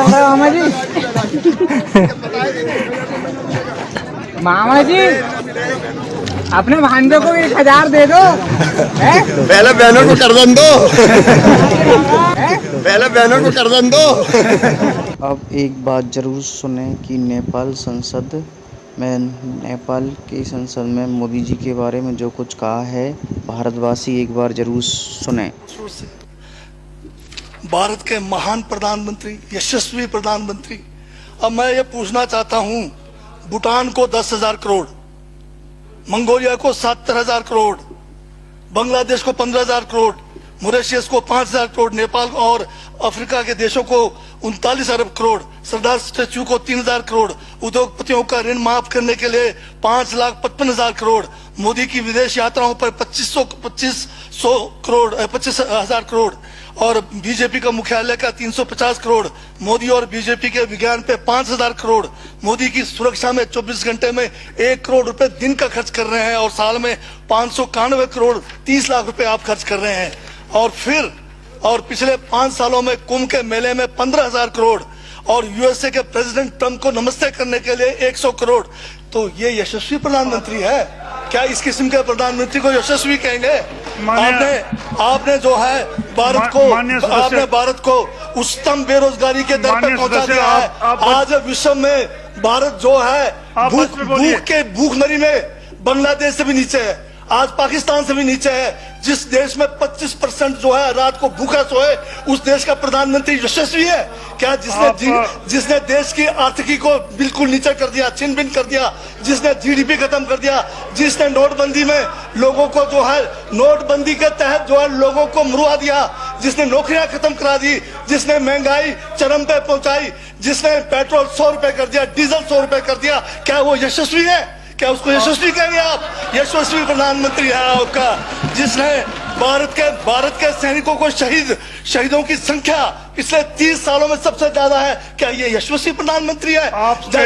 मामा जी, मामा जी अपने भांजे को 1000 दे दो। पहले बहनों को कर्जन दो, पहले बहनों को कर्जन दो। अब एक बात जरूर सुने कि नेपाल की संसद में मोदी जी के बारे में जो कुछ कहा है, भारतवासी एक बार जरूर सुने। भारत के महान प्रधानमंत्री, यशस्वी प्रधानमंत्री, अब मैं ये पूछना चाहता हूं, भूटान को 10,000 करोड़, मंगोलिया को 70,000 करोड़, बांग्लादेश को 15,000 करोड़, मॉरिशस को 5,000 करोड़, नेपाल और अफ्रीका के देशों को 39 अरब करोड़, सरदार स्टैचू को 3,000 करोड़, उद्योगपतियों का ऋण माफ करने के लिए 5,55,000 करोड़, मोदी की विदेश यात्राओं पर 25,000 करोड़ और बीजेपी का मुख्यालय का 350 करोड़, मोदी और बीजेपी के विज्ञान पे 5,000 करोड़, मोदी की सुरक्षा में 24 घंटे में 1 करोड़ रुपए दिन का खर्च कर रहे हैं और साल में 591 करोड़ 30 लाख रुपए आप खर्च कर रहे हैं। और पिछले 5 सालों में कुंभ के मेले में 15,000 करोड़ और यूएसए के प्रेसिडेंट ट्रंप को नमस्ते करने के लिए 100 करोड़। तो ये यशस्वी प्रधानमंत्री है क्या? इस किस्म के प्रधानमंत्री को यशस्वी कहेंगे? आपने जो है भारत को उच्चतम बेरोजगारी के दर पे पहुंचा दिया है। आज विश्व में भारत जो है भूखमरी में बांग्लादेश से भी नीचे है, आज पाकिस्तान से भी नीचे है। जिस देश में 25% जो है रात को भूखा सोए, उस देश का प्रधानमंत्री यशस्वी है क्या? जिसने देश की आर्थिकी को बिल्कुल नीचे कर दिया, छिन भिन कर दिया, जिसने जीडीपी खत्म कर दिया, जिसने नोटबंदी में लोगों को जो है नोटबंदी के तहत जो है लोगों को मरवा दिया, जिसने नौकरियां खत्म करा दी, जिसने महंगाई चरम पे पहुंचाई, जिसने पेट्रोल 100 रुपए कर दिया, डीजल 100 रुपए कर दिया, क्या वो यशस्वी है? क्या उसको यशस्वी कहेंगे आप? यशस्वी प्रधानमंत्री है आपका, जिसने भारत के सैनिकों को शहीदों की संख्या पिछले 30 सालों में सबसे ज्यादा है। क्या ये यशस्वी प्रधानमंत्री है?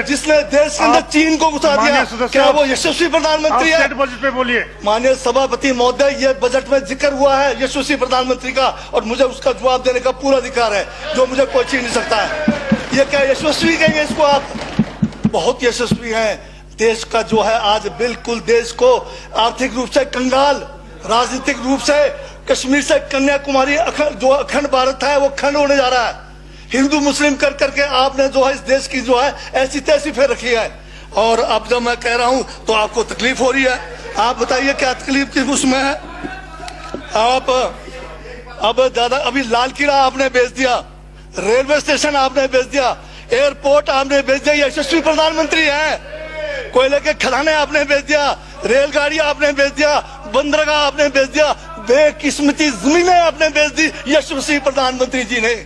जिसने देश के अंदर चीन को घुसा दिया, क्या वो यशस्वी प्रधानमंत्री है? बजट पे बोलिए। माननीय सभापति महोदय, ये बजट में जिक्र हुआ है यशस्वी प्रधानमंत्री का और मुझे उसका जवाब देने का पूरा अधिकार है, जो मुझे कोई छीन नहीं सकता है। ये क्या यशस्वी कहेंगे इसको आप? बहुत यशस्वी है। देश का जो है आज बिल्कुल देश को आर्थिक रूप से कंगाल, राजनीतिक रूप से कश्मीर से कन्याकुमारी जो अखंड भारत है वो खंड होने जा रहा है। हिंदू मुस्लिम कर करके आपने जो है इस देश की जो है ऐसी तैसी फेर रखी है। और अब जब मैं कह रहा हूं तो आपको तकलीफ हो रही है। आप बताइए क्या तकलीफ की उसमें है? आप अब ज्यादा अभी लाल किला आपने बेच दिया, रेलवे स्टेशन आपने बेच दिया, एयरपोर्ट आपने बेच दिया। यशस्वी प्रधानमंत्री है। कोयले के खदाने आपने बेच दिया, रेलगाड़ी आपने बेच दिया, बंदरगाह आपने बेच दिया, बेकिस्मती जमीनें आपने बेच दी यशस्वी प्रधानमंत्री जी ने।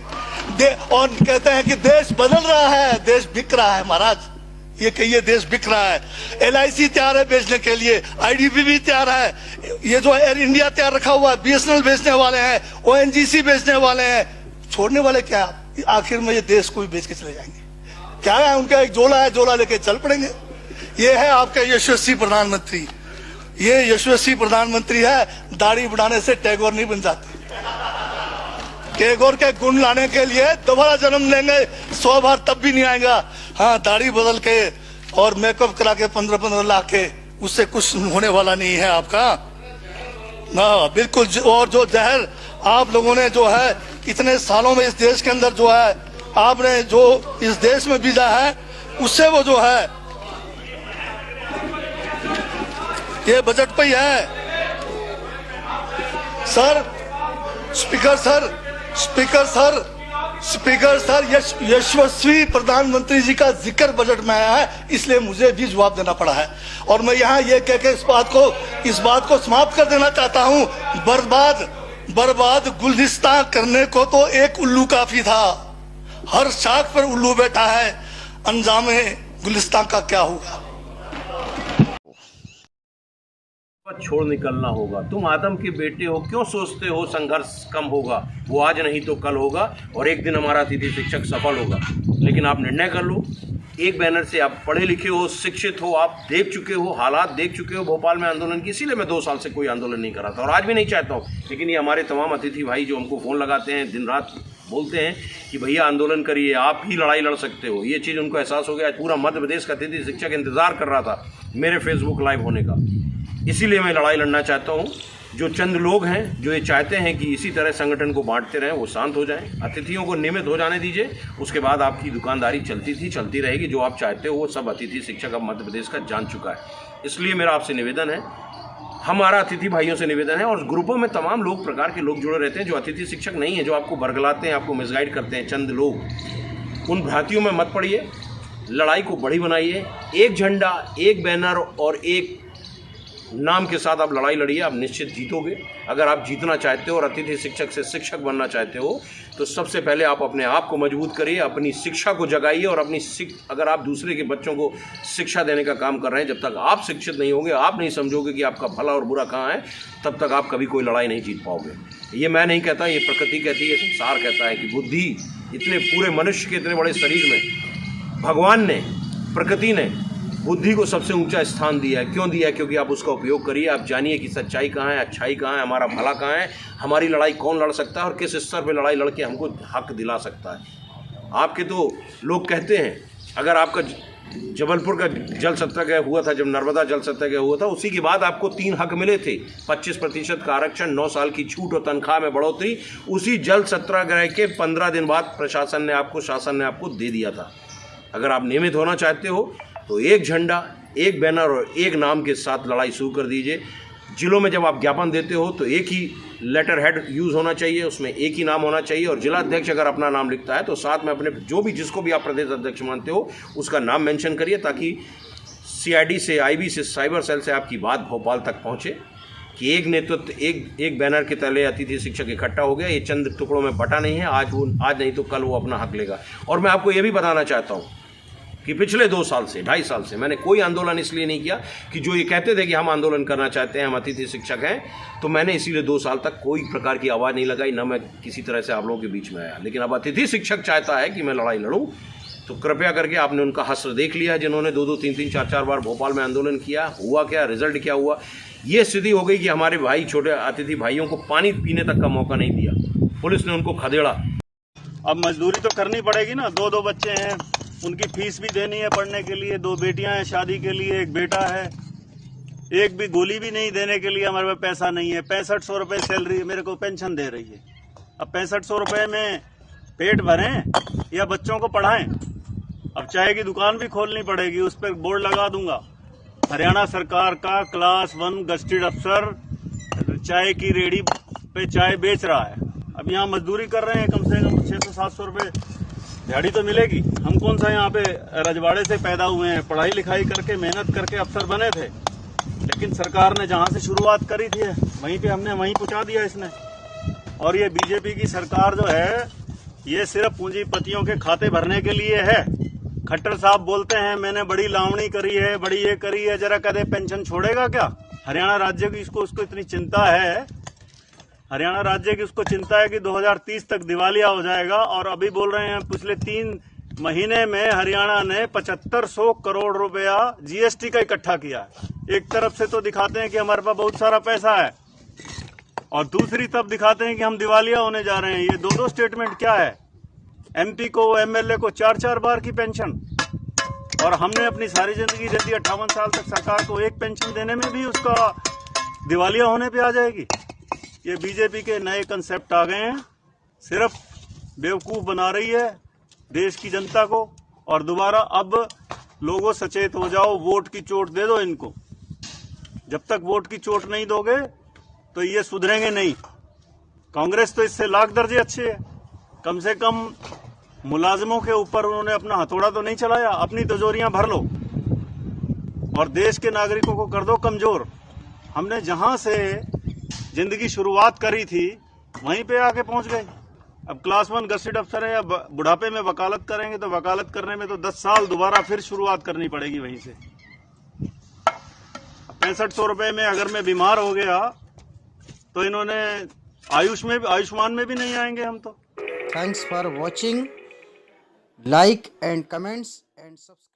और कहते हैं कि देश बदल रहा है, देश बिक रहा है। महाराज ये कहिए देश बिक रहा है। LIC तैयार है बेचने के लिए, IDB भी तैयार है, ये जो एयर इंडिया तैयार रखा हुआ है, BSNL बेचने वाले हैं, ONGC बेचने वाले हैं। छोड़ने वाले क्या? आखिर में ये देश को भी बेच के चले जाएंगे। क्या है उनका? एक झोला है, झोला लेके चल पड़ेंगे। ये है आपका यशस्वी प्रधानमंत्री। ये यशस्वी प्रधानमंत्री है। दाढ़ी बढ़ाने से टैगोर नहीं बन जाते। टैगोर के गुण लाने के लिए दोबारा जन्म लेंगे 100 बार तब भी नहीं आएगा। हाँ, दाढ़ी बदल के और मेकअप करा के 15-15 लाख के, उससे कुछ होने वाला नहीं है आपका ना, बिल्कुल। और जो जहर आप लोगों ने जो है इतने सालों में इस देश के अंदर जो है आपने जो इस देश में बीजा है, उससे वो जो है ये बजट पे ही है। सर, स्पीकर सर, यशस्वी प्रधानमंत्री जी का जिक्र बजट में आया है, इसलिए मुझे भी जवाब देना पड़ा है। और मैं यहाँ ये कह के इस बात को समाप्त कर देना चाहता हूँ। बर्बाद गुलदस्ता करने को तो एक उल्लू काफी था, हर शाख पर उल्लू बैठा है, अंजामे गुलिस्तान का क्या होगा? छोड़ निकलना होगा। तुम आदम के बेटे हो, क्यों सोचते हो संघर्ष कम होगा? वो आज नहीं तो कल होगा और एक दिन हमारा अतिथि शिक्षक सफल होगा। लेकिन आप निर्णय कर लो, एक बैनर से आप पढ़े लिखे हो, शिक्षित हो, आप देख चुके हो, हालात देख चुके हो भोपाल में आंदोलन की, इसीलिए मैं 2 साल से कोई आंदोलन नहीं कर रहा था और आज भी नहीं चाहता हूँ। लेकिन ये हमारे तमाम अतिथि भाई जो हमको फ़ोन लगाते हैं, दिन रात बोलते हैं कि भैया आंदोलन करिए, आप ही लड़ाई लड़ सकते हो, ये चीज़ उनको एहसास हो गया। पूरा मध्य प्रदेश का अतिथि शिक्षक इंतज़ार कर रहा था मेरे फेसबुक लाइव होने का, इसीलिए मैं लड़ाई लड़ना चाहता हूँ। जो चंद लोग हैं जो ये चाहते हैं कि इसी तरह संगठन को बांटते रहें, वो शांत हो जाएं, अतिथियों को नियमित हो जाने दीजिए, उसके बाद आपकी दुकानदारी चलती रहेगी। जो आप चाहते हो वो सब अतिथि शिक्षक अब मध्य प्रदेश का जान चुका है। इसलिए मेरा आपसे निवेदन है, हमारा अतिथि भाइयों से निवेदन है, और ग्रुपों में तमाम लोग प्रकार के लोग जुड़े रहते हैं जो अतिथि शिक्षक नहीं है, जो आपको बरगलाते हैं, आपको मिसगाइड करते हैं, चंद लोग, उन भ्रांतियों में मत पड़िए। लड़ाई को बड़ी बनाइए, एक झंडा, एक बैनर और एक नाम के साथ आप लड़ाई लड़िए, आप निश्चित जीतोगे। अगर आप जीतना चाहते हो और अतिथि शिक्षक से शिक्षक बनना चाहते हो तो सबसे पहले आप अपने आप को मजबूत करिए, अपनी शिक्षा को जगाइए और अगर आप दूसरे के बच्चों को शिक्षा देने का काम कर रहे हैं, जब तक आप शिक्षित नहीं होंगे, आप नहीं समझोगे कि आपका भला और बुरा कहाँ है, तब तक आप कभी कोई लड़ाई नहीं जीत पाओगे। ये मैं नहीं कहता, ये प्रकृति कहती है, संसार कहता है कि बुद्धि, इतने पूरे मनुष्य के इतने बड़े शरीर में भगवान ने, प्रकृति ने बुद्धि को सबसे ऊंचा स्थान दिया है। क्यों दिया है? क्योंकि आप उसका उपयोग करिए, आप जानिए कि सच्चाई कहाँ है, अच्छाई कहाँ है, हमारा भला कहाँ है, हमारी लड़ाई कौन लड़ सकता है और किस स्तर पे लड़ाई लड़के हमको हक दिला सकता है। आपके तो लोग कहते हैं, अगर आपका जबलपुर का जल सत्याग्रह हुआ था, जब नर्मदा जल सत्याग्रह हुआ था, उसी के बाद आपको 3 हक मिले थे, 25% का आरक्षण, 9 साल की छूट और तनख्वाह में बढ़ोतरी। उसी जल सत्याग्रह के 15 दिन बाद शासन ने आपको दे दिया था। अगर आप नियमित होना चाहते हो तो एक झंडा, एक बैनर और एक नाम के साथ लड़ाई शुरू कर दीजिए। जिलों में जब आप ज्ञापन देते हो तो एक ही लेटर हेड यूज़ होना चाहिए, उसमें एक ही नाम होना चाहिए, और जिला अध्यक्ष अगर अपना नाम लिखता है तो साथ में अपने जिसको भी आप प्रदेश अध्यक्ष मानते हो उसका नाम मेंशन करिए, ताकि CID से, IB से, साइबर सेल से आपकी बात भोपाल तक पहुँचे कि एक नेतृत्व, एक बैनर के तले अतिथि शिक्षक इकट्ठा हो गया। ये चंद टुकड़ों में बटा नहीं है, आज नहीं तो कल वो अपना हक लेगा। और मैं आपको ये भी बताना चाहता हूँ कि पिछले 2 साल से, 2.5 साल से मैंने कोई आंदोलन इसलिए नहीं किया कि जो ये कहते थे कि हम आंदोलन करना चाहते हैं, हम अतिथि शिक्षक हैं, तो मैंने इसीलिए 2 साल तक कोई प्रकार की आवाज़ नहीं लगाई, ना मैं किसी तरह से आप लोगों के बीच में आया। लेकिन अब अतिथि शिक्षक चाहता है कि मैं लड़ाई लड़ूं, तो कृपया करके आपने उनका हश्र देख लिया, जिन्होंने 2-2, 3-3, 4-4 बार भोपाल में आंदोलन किया। हुआ क्या, रिजल्ट क्या हुआ? ये स्थिति हो गई कि हमारे भाई, छोटे अतिथि भाइयों को पानी पीने तक का मौका नहीं दिया, पुलिस ने उनको खदेड़ा। अब मजदूरी तो करनी पड़ेगी ना, 2 बच्चे हैं, उनकी फीस भी देनी है पढ़ने के लिए, 2 बेटियां हैं शादी के लिए, 1 बेटा है, एक भी गोली भी नहीं देने के लिए हमारे पास पैसा नहीं है। 6500 रुपये सैलरी मेरे को पेंशन दे रही है। अब 6500 रुपये में पेट भरें या बच्चों को पढ़ाएं? अब चाय की दुकान भी खोलनी पड़ेगी, उस पर बोर्ड लगा दूंगा, हरियाणा सरकार का क्लास 1 गस्टेड अफसर चाय की रेडी पे चाय बेच रहा है। अब यहाँ मजदूरी कर रहे हैं, कम से कम 600-700 रुपये दिहाड़ी तो मिलेगी। हम कौन सा यहाँ पे रजवाड़े से पैदा हुए हैं, पढ़ाई लिखाई करके मेहनत करके अफसर बने थे, लेकिन सरकार ने जहाँ से शुरुआत करी थी वहीं पे हमने वहीं पहुँचा दिया इसने। और ये बीजेपी की सरकार जो है, ये सिर्फ पूंजीपतियों के खाते भरने के लिए है। खट्टर साहब बोलते हैं मैंने बड़ी लावणी करी है, बड़ी ये करी है, जरा कदे पेंशन छोड़ेगा क्या? हरियाणा राज्य की उसको इतनी चिंता है, हरियाणा राज्य की उसको चिंता है कि 2030 तक दिवालिया हो जाएगा, और अभी बोल रहे हैं पिछले 3 महीने में हरियाणा ने 7500 करोड़ रुपया GST का इकट्ठा किया है। एक तरफ से तो दिखाते हैं कि हमारे पास बहुत सारा पैसा है, और दूसरी तरफ दिखाते हैं कि हम दिवालिया होने जा रहे हैं। ये 2-2 स्टेटमेंट क्या है? MP को, MLA को 4-4 बार की पेंशन, और हमने अपनी सारी जिंदगी दे दी 58 साल तक सरकार को, एक पेंशन देने में भी उसका दिवालिया होने पे आ जाएगी। ये बीजेपी के नए कंसेप्ट आ गए हैं, सिर्फ बेवकूफ बना रही है देश की जनता को। और दोबारा अब लोगों सचेत हो जाओ, वोट की चोट दे दो इनको। जब तक वोट की चोट नहीं दोगे तो ये सुधरेंगे नहीं। कांग्रेस तो इससे लाख दर्जे अच्छे है, कम से कम मुलाजिमों के ऊपर उन्होंने अपना हथौड़ा तो नहीं चलाया। अपनी तिजोरियां भर लो और देश के नागरिकों को कर दो कमजोर। हमने जहां से जिंदगी शुरुआत करी थी वहीं पे आके पहुंच गए। अब क्लास 1 गस्टेड अफसर है, या बुढ़ापे में वकालत करेंगे तो वकालत करने में तो 10 साल दोबारा फिर शुरुआत करनी पड़ेगी वहीं से। 6500 रुपए में अगर मैं बीमार हो गया तो इन्होंने आयुष्मान में भी नहीं आएंगे हम तो। Thanks for watching. like and comments and subscribe.